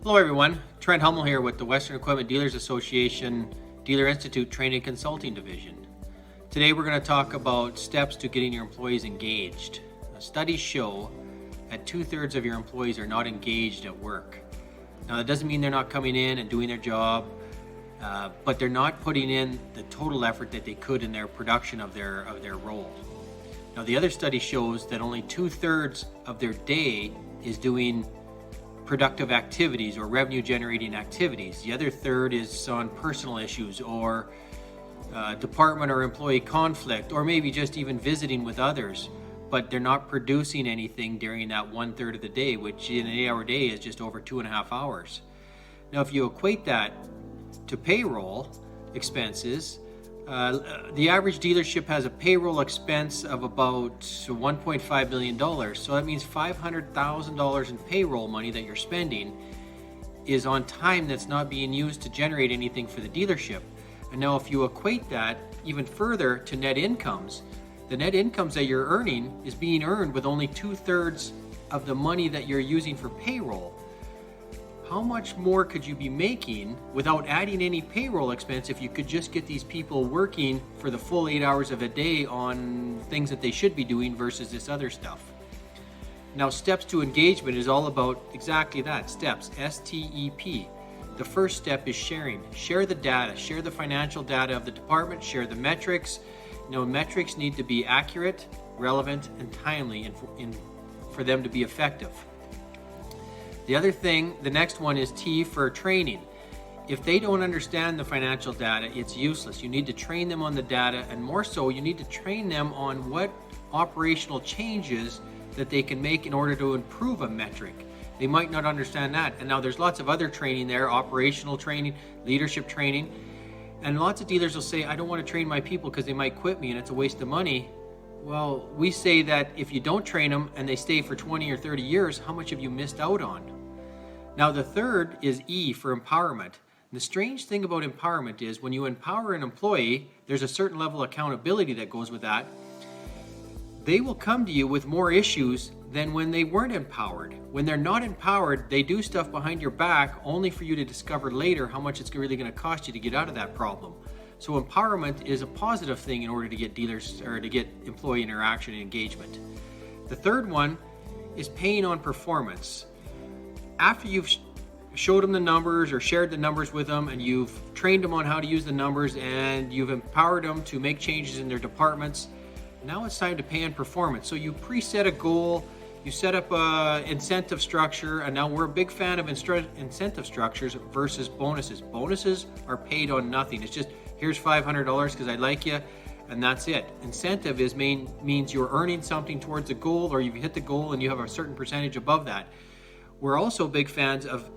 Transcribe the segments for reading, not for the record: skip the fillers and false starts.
Hello everyone, Trent Hummel here with the Western Equipment Dealers Association Dealer Institute Training Consulting Division. Today we're going to talk about steps to getting your employees engaged. Studies show that 2/3 of your employees are not engaged at work. Now that doesn't mean they're not coming in and doing their job, but they're not putting in the total effort that they could in their production of their role. Now the other study shows that only 2/3 of their day is doing productive activities or revenue generating activities. The other third is on personal issues or department or employee conflict, or maybe just even visiting with others, but they're not producing anything during that 1/3 of the day, which in an 8-hour day is just over 2.5 hours. Now if you equate that to payroll expenses, the average dealership has a payroll expense of about $1.5 million. So that means $500,000 in payroll money that you're spending is on time that's not being used to generate anything for the dealership. And now if you equate that even further to net incomes, the net incomes that you're earning is being earned with only 2/3 of the money that you're using for payroll. How much more could you be making without adding any payroll expense if you could just get these people working for the full 8 hours of a day on things that they should be doing versus this other stuff? Now, steps to engagement is all about exactly that, steps, S-T-E-P. The first step is sharing. Share the data, share the financial data of the department, share the metrics. Now, metrics need to be accurate, relevant, and timely for them to be effective. The other thing, the next one is T for training. If they don't understand the financial data, it's useless. You need to train them on the data, and more so, you need to train them on what operational changes that they can make in order to improve a metric. They might not understand that. And now there's lots of other training there, operational training, leadership training. And lots of dealers will say, I don't want to train my people because they might quit me and it's a waste of money. Well, we say that if you don't train them and they stay for 20 or 30 years, how much have you missed out on? Now the third is E for empowerment. The strange thing about empowerment is when you empower an employee, there's a certain level of accountability that goes with that. They will come to you with more issues than when they weren't empowered. When they're not empowered, they do stuff behind your back only for you to discover later how much it's really going to cost you to get out of that problem. So empowerment is a positive thing in order to get dealers or to get employee interaction and engagement. The third one is paying on performance. After you've showed them the numbers or shared the numbers with them and you've trained them on how to use the numbers and you've empowered them to make changes in their departments, now it's time to pay on performance. So you preset a goal, you set up a incentive structure, and now we're a big fan of incentive structures versus bonuses. Bonuses are paid on nothing. It's just, here's $500 because I like you, and that's it. Incentive means you're earning something towards a goal, or you've hit the goal and you have a certain percentage above that. We're also big fans of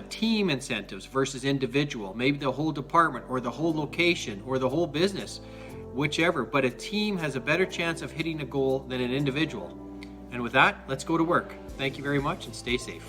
team incentives versus individual. Maybe the whole department or the whole location or the whole business, whichever. But a team has a better chance of hitting a goal than an individual. And with that, let's go to work. Thank you very much and stay safe.